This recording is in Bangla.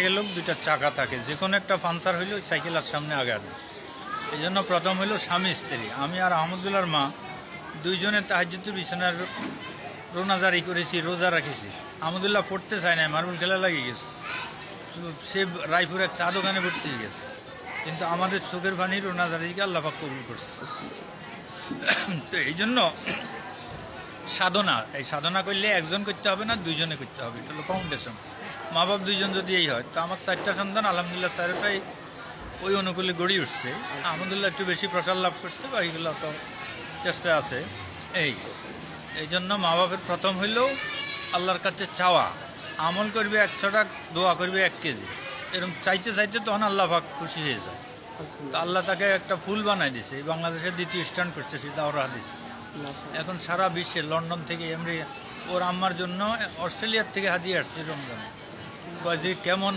গেলেও দুইটা চাকা থাকে, যে কোনো একটা পাঞ্চার হইলেও সাইকেলের সামনে আগে আসবে। এই জন্য প্রথম হইল স্বামী স্ত্রী, আমি আর আহমদুল্লাহর মা দুইজনে তাহাজ্জুদের বিছানার রোনাজারি করেছি, রোজা রাখেছি। আহমদুল্লাহ পড়তে চায় না, মার্বেল খেলা লাগিয়ে গেছে, সে রায়পুর এক চা দোকানে ভর্তি হয়ে গেছে। কিন্তু আমাদের চোখের পানি রোনাজারিকে আল্লাহ পাক কবুল করছে। তো এই জন্য সাধনা, এই সাধনা করলে একজন করতে হবে না, দুইজনে করতে হবে, এটা হলো ফাউন্ডেশন। মা বাপ দুইজন যদি এই হয়, তো আমার 4টা সন্তান আলহামদুলিল্লাহ 4টাই ওই অনুকূলে গড়ে উঠছে। আলহামদুলিল্লাহ একটু বেশি প্রসার লাভ করছে, বা এইগুলো তো চেষ্টা আছে। এই জন্য মা বাপের প্রথম হইলেও আল্লাহর কাছে চাওয়া, আমল করবে 100টা, দোয়া করবে 1 কেজি, এরকম চাইতে চাইতে তখন আল্লাহ পাক খুশি হয়ে যায়। তো আল্লাহ তাকে একটা ফুল বানাই দিছে, বাংলাদেশের 2য় স্থান করছে, সেটা ওরা হাদিস। এখন সারা বিশ্বে লন্ডন থেকে ওর আম্মার জন্য অস্ট্রেলিয়ার থেকে হাদিয়ে আসছে রমজান। যে কেমন